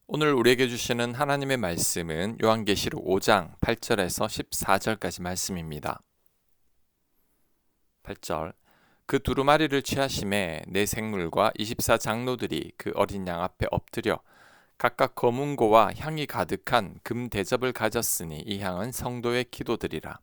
오늘 우리에게 주시는 하나님의 말씀은 요한계시록 5장 8절에서 14절까지 말씀입니다. 8절 그 두루마리를 취하심에 네 생물과 24 장로들이 그 어린 양 앞에 엎드려 각각 검은고와 향이 가득한 금 대접을 가졌으니 이 향은 성도의 기도들이라.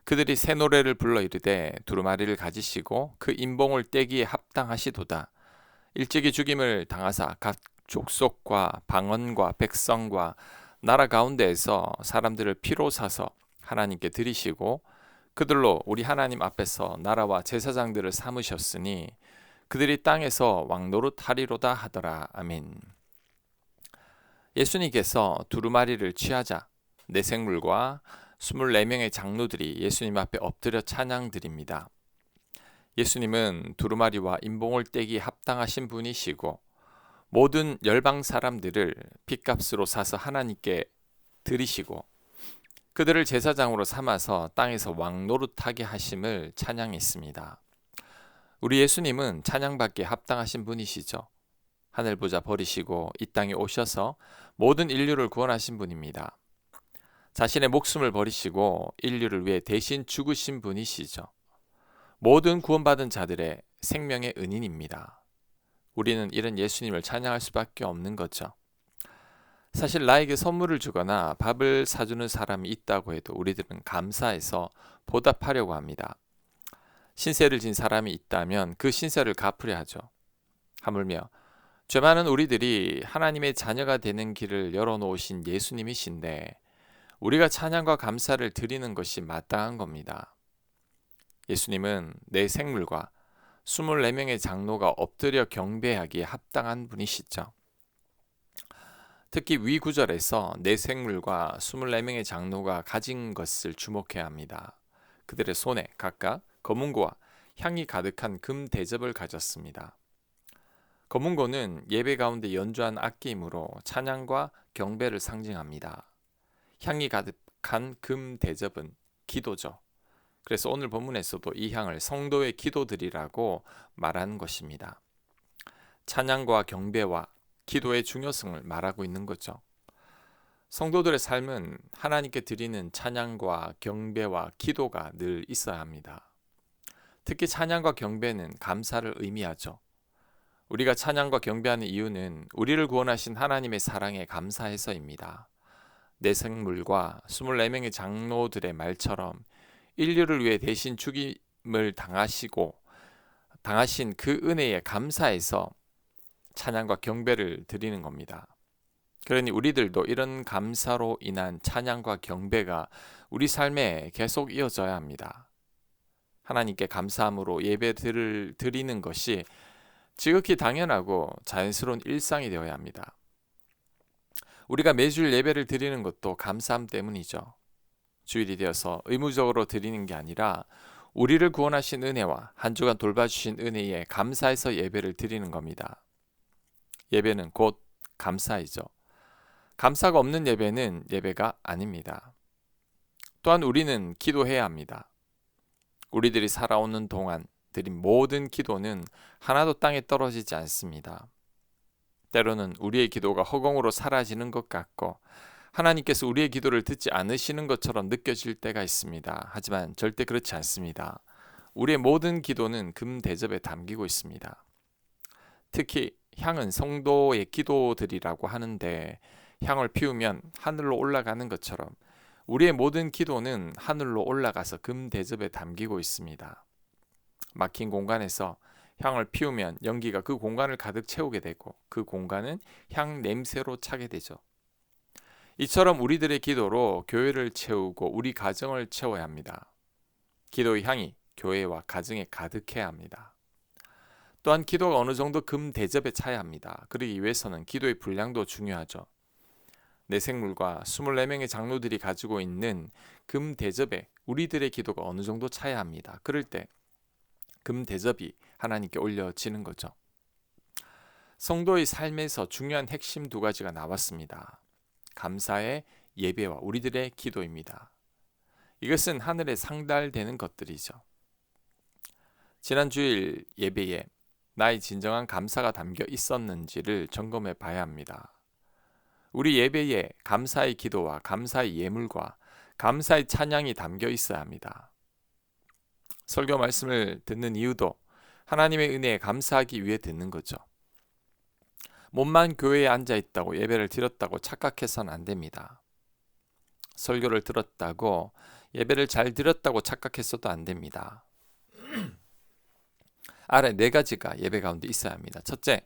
그들이 새 노래를 불러 이르되 두루마리를 가지시고 그 인봉을 떼기에 합당하시도다. 일찍이 죽임을 당하사 각 족속과 방언과 백성과 나라 가운데에서 사람들을 피로 사서 하나님께 드리시고 그들로 우리 하나님 앞에서 나라와 제사장들을 삼으셨으니 그들이 땅에서 왕노릇하리로다 하더라. 아멘. 예수님께서 두루마리를 취하자 네 생물과 24명의 장로들이 예수님 앞에 엎드려 찬양 드립니다. 예수님은 두루마리와 인봉을 떼기 합당하신 분이시고 모든 열방 사람들을 핏값으로 사서 하나님께 드리시고 그들을 제사장으로 삼아서 땅에서 왕노릇하게 하심을 찬양했습니다. 우리 예수님은 찬양받기에 합당하신 분이시죠. 하늘 보좌 버리시고 이 땅에 오셔서 모든 인류를 구원하신 분입니다. 자신의 목숨을 버리시고 인류를 위해 대신 죽으신 분이시죠. 모든 구원받은 자들의 생명의 은인입니다. 우리는 이런 예수님을 찬양할 수밖에 없는 거죠. 사실 나에게 선물을 주거나 밥을 사주는 사람이 있다고 해도 우리들은 감사해서 보답하려고 합니다. 신세를 진 사람이 있다면 그 신세를 갚으려 하죠. 하물며 죄 많은 우리들이 하나님의 자녀가 되는 길을 열어놓으신 예수님이신데 우리가 찬양과 감사를 드리는 것이 마땅한 겁니다. 예수님은 내 생물과 24명의 장로가 엎드려 경배하기에 합당한 분이시죠. 특히 위 구절에서 네 생물과 24명의 장로가 가진 것을 주목해야 합니다. 그들의 손에 각각 검은고와 향이 가득한 금 대접을 가졌습니다. 검은고는 예배 가운데 연주한 악기이므로 찬양과 경배를 상징합니다. 향이 가득한 금 대접은 기도죠. 그래서 오늘 본문에서도 이 향을 성도의 기도들이라고 말하는 것입니다. 찬양과 경배와 기도의 중요성을 말하고 있는 거죠. 성도들의 삶은 하나님께 드리는 찬양과 경배와 기도가 늘 있어야 합니다. 특히 찬양과 경배는 감사를 의미하죠. 우리가 찬양과 경배하는 이유는 우리를 구원하신 하나님의 사랑에 감사해서입니다. 내 생물과 24명의 장로들의 말처럼 인류를 위해 대신 죽임을 당하신 그 은혜에 감사해서 찬양과 경배를 드리는 겁니다. 그러니 우리들도 이런 감사로 인한 찬양과 경배가 우리 삶에 계속 이어져야 합니다. 하나님께 감사함으로 예배를 드리는 것이 지극히 당연하고 자연스러운 일상이 되어야 합니다. 우리가 매주일 예배를 드리는 것도 감사함 때문이죠. 주일이 되어서 의무적으로 드리는 게 아니라 우리를 구원하신 은혜와 한 주간 돌봐주신 은혜에 감사해서 예배를 드리는 겁니다. 예배는 곧 감사이죠. 감사가 없는 예배는 예배가 아닙니다. 또한 우리는 기도해야 합니다. 우리들이 살아오는 동안 드린 모든 기도는 하나도 땅에 떨어지지 않습니다. 때로는 우리의 기도가 허공으로 사라지는 것 같고 하나님께서 우리의 기도를 듣지 않으시는 것처럼 느껴질 때가 있습니다. 하지만 절대 그렇지 않습니다. 우리의 모든 기도는 금 대접에 담기고 있습니다. 특히 향은 성도의 기도들이라고 하는데 향을 피우면 하늘로 올라가는 것처럼 우리의 모든 기도는 하늘로 올라가서 금 대접에 담기고 있습니다. 막힌 공간에서 향을 피우면 연기가 그 공간을 가득 채우게 되고 그 공간은 향 냄새로 차게 되죠. 이처럼 우리들의 기도로 교회를 채우고 우리 가정을 채워야 합니다. 기도의 향이 교회와 가정에 가득해야 합니다. 또한 기도가 어느 정도 금 대접에 차야 합니다. 그러기 위해서는 기도의 분량도 중요하죠. 내 생물과 24명의 장로들이 가지고 있는 금 대접에 우리들의 기도가 어느 정도 차야 합니다. 그럴 때 금 대접이 하나님께 올려지는 거죠. 성도의 삶에서 중요한 핵심 두 가지가 나왔습니다. 감사의 예배와 우리들의 기도입니다. 이것은 하늘에 상달되는 것들이죠. 지난 주일 예배에 나의 진정한 감사가 담겨 있었는지를 점검해 봐야 합니다. 우리 예배에 감사의 기도와 감사의 예물과 감사의 찬양이 담겨 있어야 합니다. 설교 말씀을 듣는 이유도 하나님의 은혜에 감사하기 위해 듣는 거죠. 몸만 교회에 앉아 있다고 예배를 드렸다고 착각해서는 안 됩니다. 설교를 들었다고 예배를 잘 드렸다고 착각했어도 안 됩니다. 아래 4가지가 예배 가운데 있어야 합니다. 첫째,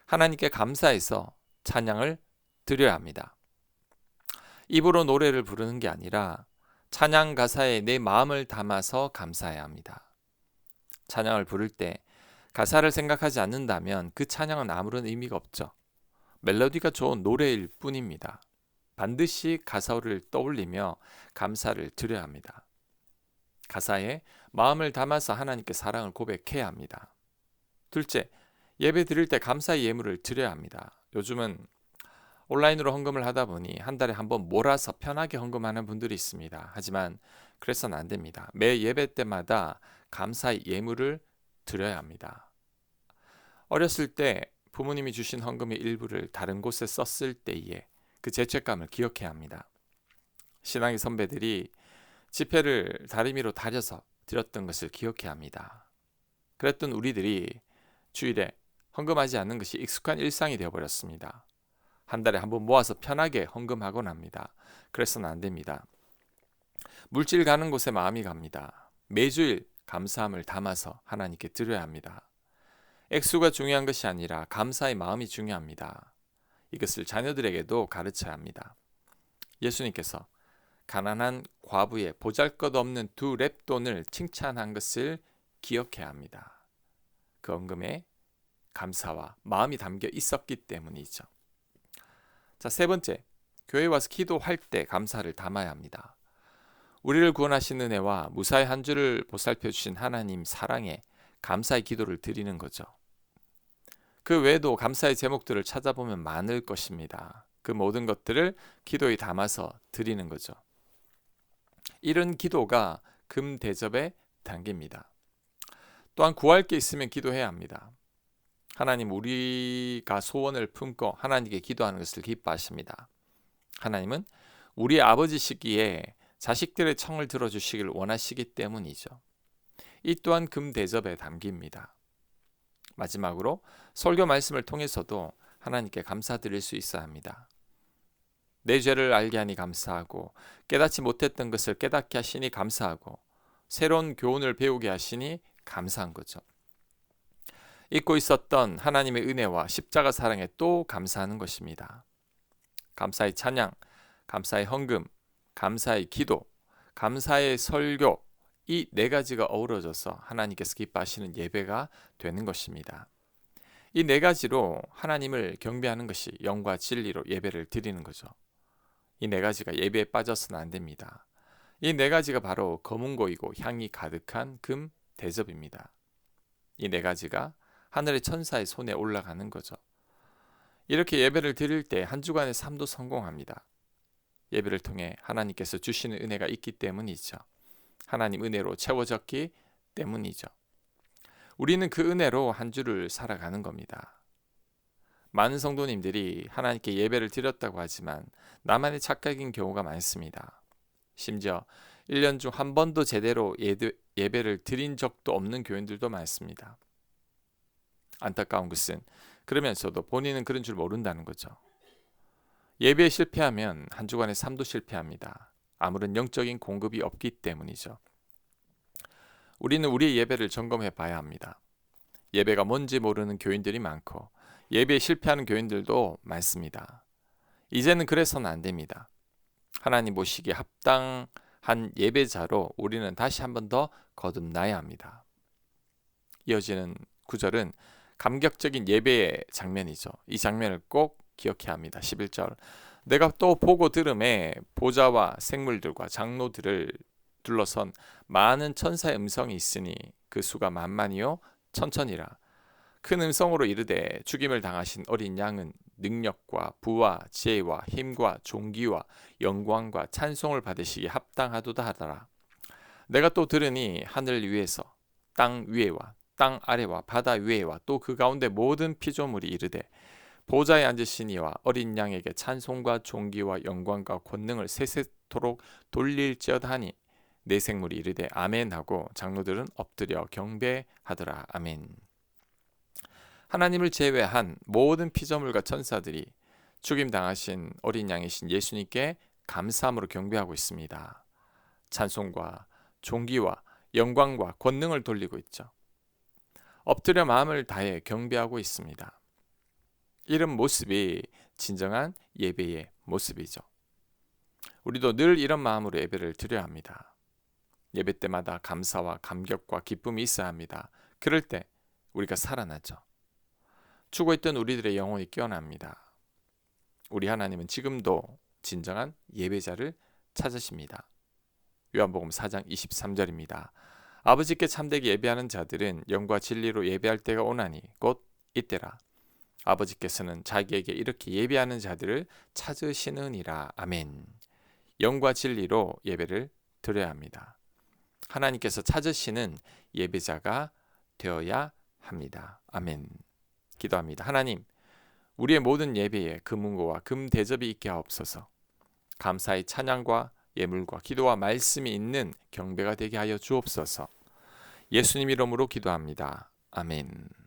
하나님께 감사해서 찬양을 드려야 합니다. 입으로 노래를 부르는 게 아니라 찬양 가사에 내 마음을 담아서 감사해야 합니다. 찬양을 부를 때 가사를 생각하지 않는다면 그 찬양은 아무런 의미가 없죠. 멜로디가 좋은 노래일 뿐입니다. 반드시 가사를 떠올리며 감사를 드려야 합니다. 가사에 마음을 담아서 하나님께 사랑을 고백해야 합니다. 둘째, 예배 드릴 때 감사의 예물을 드려야 합니다. 요즘은 온라인으로 헌금을 하다 보니 한 달에 한 번 몰아서 편하게 헌금하는 분들이 있습니다. 하지만 그래서는 안 됩니다. 매 예배 때마다 감사의 예물을 드려야 합니다. 어렸을 때 부모님이 주신 헌금의 일부를 다른 곳에 썼을 때에 그 죄책감을 기억해야 합니다. 신앙의 선배들이 지폐를 다리미로 다려서 드렸던 것을 기억해야 합니다. 그랬던 우리들이 주일에 헌금하지 않는 것이 익숙한 일상이 되어버렸습니다. 한 달에 한 번 모아서 편하게 헌금하곤 합니다. 그래서는 안 됩니다. 물질 가는 곳에 마음이 갑니다. 매주일 감사함을 담아서 하나님께 드려야 합니다. 액수가 중요한 것이 아니라 감사의 마음이 중요합니다. 이것을 자녀들에게도 가르쳐야 합니다. 예수님께서 가난한 과부의 보잘것없는 2렙돈을 칭찬한 것을 기억해야 합니다. 그 헌금에 감사와 마음이 담겨 있었기 때문이죠. 자, 3번째, 교회 와서 기도할 때 감사를 담아야 합니다. 우리를 구원하신 은혜와 무사히 한 주를 보살펴 주신 하나님 사랑에 감사의 기도를 드리는 거죠. 그 외에도 감사의 제목들을 찾아보면 많을 것입니다. 그 모든 것들을 기도에 담아서 드리는 거죠. 이런 기도가 금 대접에 담깁니다. 또한 구할 게 있으면 기도해야 합니다. 하나님, 우리가 소원을 품고 하나님께 기도하는 것을 기뻐하십니다. 하나님은 우리 아버지시기에 자식들의 청을 들어주시기를 원하시기 때문이죠. 이 또한 금 대접에 담깁니다. 마지막으로 설교 말씀을 통해서도 하나님께 감사드릴 수 있어야 합니다. 내 죄를 알게 하니 감사하고 깨닫지 못했던 것을 깨닫게 하시니 감사하고 새로운 교훈을 배우게 하시니 감사한 거죠. 잊고 있었던 하나님의 은혜와 십자가 사랑에 또 감사하는 것입니다. 감사의 찬양, 감사의 헌금, 감사의 기도, 감사의 설교, 이 4가지가 어우러져서 하나님께서 기뻐하시는 예배가 되는 것입니다. 이 4가지로 하나님을 경배하는 것이 영과 진리로 예배를 드리는 거죠. 이 4가지가 예배에 빠져서는 안 됩니다. 이 4가지가 바로 검은고이고 향이 가득한 금 대접입니다. 이 4가지가 하늘의 천사의 손에 올라가는 거죠. 이렇게 예배를 드릴 때 한 주간의 삶도 성공합니다. 예배를 통해 하나님께서 주시는 은혜가 있기 때문이죠. 하나님 은혜로 채워졌기 때문이죠. 우리는 그 은혜로 한 주를 살아가는 겁니다. 많은 성도님들이 하나님께 예배를 드렸다고 하지만 나만의 착각인 경우가 많습니다. 심지어 1년 중 한 번도 제대로 예배를 드린 적도 없는 교인들도 많습니다. 안타까운 것은 그러면서도 본인은 그런 줄 모른다는 거죠. 예배에 실패하면 한 주간의 삶도 실패합니다. 아무런 영적인 공급이 없기 때문이죠. 우리는 우리의 예배를 점검해 봐야 합니다. 예배가 뭔지 모르는 교인들이 많고 예배에 실패하는 교인들도 많습니다. 이제는 그래서는 안 됩니다. 하나님 보시기에 합당한 예배자로 우리는 다시 한 번 더 거듭나야 합니다. 이어지는 구절은 감격적인 예배의 장면이죠. 이 장면을 꼭 기억해야 합니다. 11절, 내가 또 보고 들음에 보좌와 생물들과 장로들을 둘러선 많은 천사의 음성이 있으니 그 수가 만만이요 천천이라. 큰 음성으로 이르되 죽임을 당하신 어린 양은 능력과 부와 지혜와 힘과 존귀와 영광과 찬송을 받으시기에 합당하도다 하더라. 내가 또 들으니 하늘 위에서 땅 위에와 땅 아래와 바다 위에와 또 그 가운데 모든 피조물이 이르되 보좌에 앉으신 이와 어린 양에게 찬송과 존귀와 영광과 권능을 세세토록 돌릴지어다니 네 생물이 이르되 아멘 하고 장로들은 엎드려 경배하더라. 아멘. 하나님을 제외한 모든 피조물과 천사들이 죽임 당하신 어린 양이신 예수님께 감사함으로 경배하고 있습니다. 찬송과 존귀와 영광과 권능을 돌리고 있죠. 엎드려 마음을 다해 경배하고 있습니다. 이런 모습이 진정한 예배의 모습이죠. 우리도 늘 이런 마음으로 예배를 드려야 합니다. 예배 때마다 감사와 감격과 기쁨이 있어야 합니다. 그럴 때 우리가 살아나죠. 죽어있던 우리들의 영혼이 깨어납니다. 우리 하나님은 지금도 진정한 예배자를 찾으십니다. 요한복음 4장 23절입니다. 아버지께 참되게 예배하는 자들은 영과 진리로 예배할 때가 오나니 곧 이때라. 아버지께서는 자기에게 이렇게 예배하는 자들을 찾으시느니라. 아멘. 영과 진리로 예배를 드려야 합니다. 하나님께서 찾으시는 예배자가 되어야 합니다. 아멘. 기도합니다. 하나님, 우리의 모든 예배에 금은고와 금대접이 있게 하옵소서. 감사의 찬양과 예물과 기도와 말씀이 있는 경배가 되게 하여 주옵소서. 예수님 이름으로 기도합니다. 아멘.